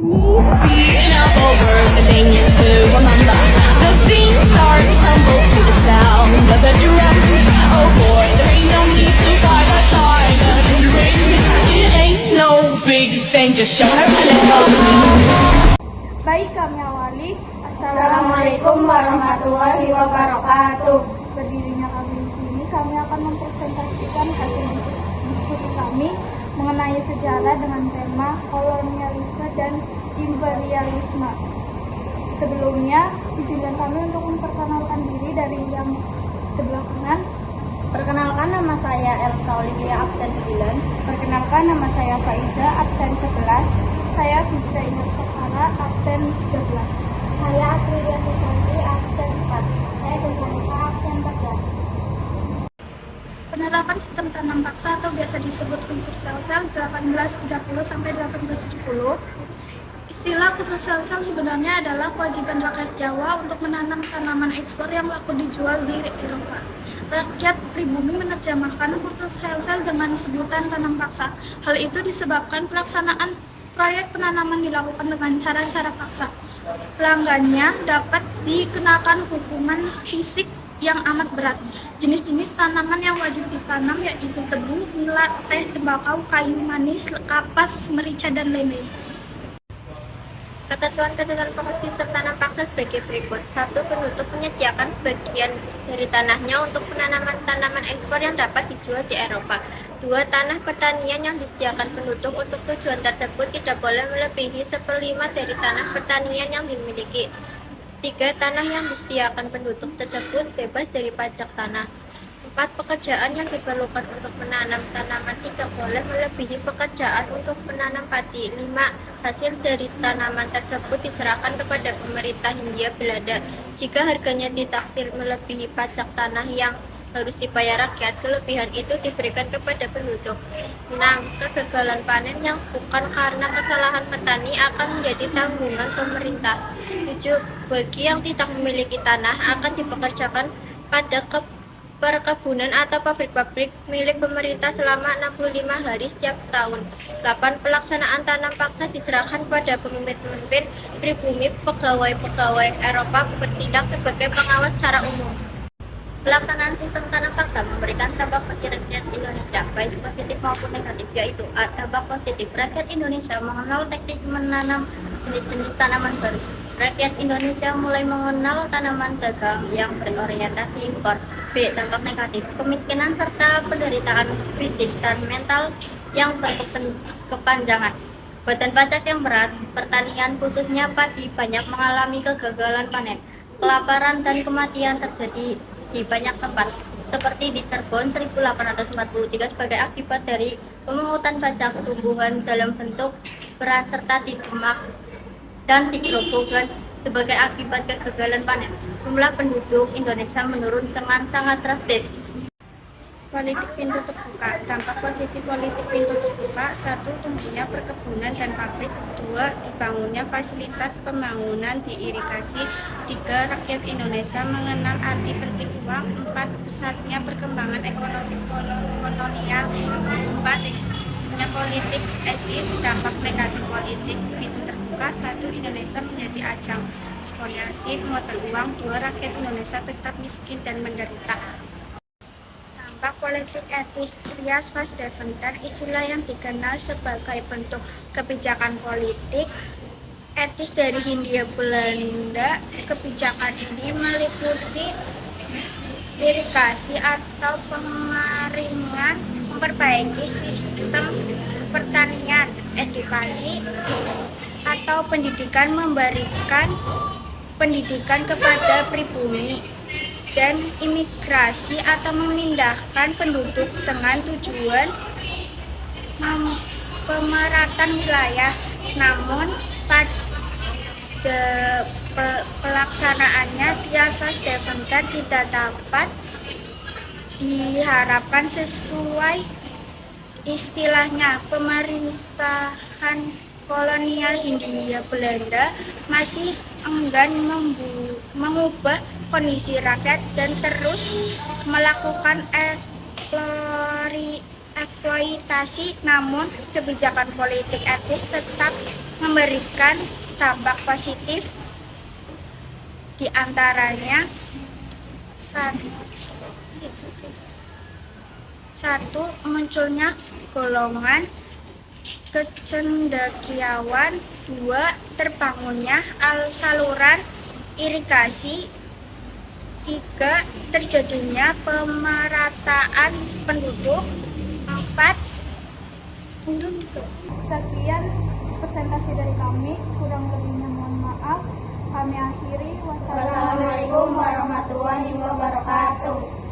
Up over the thing to remember. The scene starts to tumble to the sound of the drums. Oh boy, there ain't no need to fight a time and ring. It ain't no big thing, just show her a little. Baik, kami awali. Assalamualaikum warahmatullahi wabarakatuh. Berdirinya kami di sini, kami akan mempresentasikan hasil diskusi kami mengenai sejarah dengan tema kolonialisme dan imperialisme. Sebelumnya, izinkan kami untuk memperkenalkan diri dari yang sebelah kanan. Perkenalkan, nama saya Elsa Olivia, absen 9. Perkenalkan, nama saya Faiza, absen 11. Saya Fitra Inger Sekara, absen 13. Saya Aprilia Susanti, absen 4. Saya Desanika, absen 14. Penerapan sistem tanam paksa atau biasa disebut kultur sel-sel 1830 sampai 1870. Istilah kultur sel-sel sebenarnya adalah kewajiban rakyat Jawa untuk menanam tanaman ekspor yang laku dijual di Eropa. Rakyat pribumi menerjemahkan kultur sel-sel dengan sebutan tanam paksa. Hal itu disebabkan pelaksanaan proyek penanaman dilakukan dengan cara-cara paksa. Pelanggannya dapat dikenakan hukuman fisik yang amat berat. Jenis-jenis tanaman yang wajib ditanam yaitu tebu, nila, teh, tembakau, kayu manis, kapas, merica, dan lain-lain. Ketentuan-ketentuan pokok sistem tanam paksa sebagai berikut. 1. Penduduk menyediakan sebagian dari tanahnya untuk penanaman tanaman ekspor yang dapat dijual di Eropa. 2. Tanah pertanian yang disediakan penduduk untuk tujuan tersebut tidak boleh melebihi 1/5 dari tanah pertanian yang dimiliki. 3. Tanah yang disediakan penduduk tersebut bebas dari pajak tanah. 4. Pekerjaan yang diperlukan untuk menanam tanaman tidak boleh melebihi pekerjaan untuk menanam padi. 5. Hasil dari tanaman tersebut diserahkan kepada pemerintah Hindia Belanda. Jika harganya ditaksir melebihi pajak tanah yang harus dibayar rakyat, kelebihan itu diberikan kepada penduduk. 6. Kegagalan panen yang bukan karena kesalahan petani akan menjadi tanggungan pemerintah. 7. Bagi yang tidak memiliki tanah akan dipekerjakan pada perkebunan atau pabrik-pabrik milik pemerintah selama 65 hari setiap tahun. 8. Pelaksanaan tanam paksa diserahkan pada pemimpin-pemimpin pribumi. Pegawai-pegawai Eropa bertindak sebagai pengawas secara umum. Pelaksanaan sistem tanam paksa memberikan dampak bagi rakyat Indonesia, baik positif maupun negatif, yaitu dampak positif. Rakyat Indonesia mengenal teknik menanam jenis-jenis tanaman baru. Rakyat Indonesia mulai mengenal tanaman gagal yang berorientasi impor. B. Dampak negatif, kemiskinan serta penderitaan fisik dan mental yang berkepanjangan. Beban pajak yang berat, pertanian khususnya padi banyak mengalami kegagalan panen. Kelaparan dan kematian terjadi di banyak tempat, seperti di Cirebon 1843 sebagai akibat dari pemungutan pajak tumbuhan dalam bentuk beras serta di Demak dan di Grobogan sebagai akibat kegagalan panen. Jumlah penduduk Indonesia menurun dengan sangat drastis. Politik pintu terbuka. Dampak positif politik pintu terbuka: 1. Tumbuhnya perkebunan dan pabrik. 2. Dibangunnya fasilitas pembangunan di irigasi. 3. Rakyat Indonesia mengenal arti penting uang. 4. Pesatnya perkembangan ekonomi kolonial. 4. Ekstremisme politik etis. Dampak negatif politik pintu terbuka: 1. Indonesia menjadi ajang eksploitasi mata uang. 2. Rakyat Indonesia tetap miskin dan menderita. Dampak politik etis. Trias Vas Deventer, istilah yang dikenal sebagai bentuk kebijakan politik etis dari Hindia Belanda. Kebijakan ini meliputi irigasi atau pengaringan, memperbaiki sistem pertanian, edukasi atau pendidikan, memberikan pendidikan kepada pribumi, dan imigrasi atau memindahkan penduduk dengan tujuan pemeratan wilayah. Namun pada pelaksanaannya Trias Vas Deventer tidak dapat diharapkan sesuai istilahnya. Pemerintahan kolonial Hindia Belanda masih enggan mengubah kondisi rakyat dan terus melakukan eksploitasi. Namun kebijakan politik etis tetap memberi memberikan dampak positif, di antaranya satu, munculnya golongan kecendekiawan. 2, terbangunnya saluran irigasi. 3, terjadinya pemerataan penduduk. 4, Sekian presentasi dari kami, kurang lebihnya mohon maaf. Kami akhiri. Wassalamualaikum warahmatullahi wabarakatuh.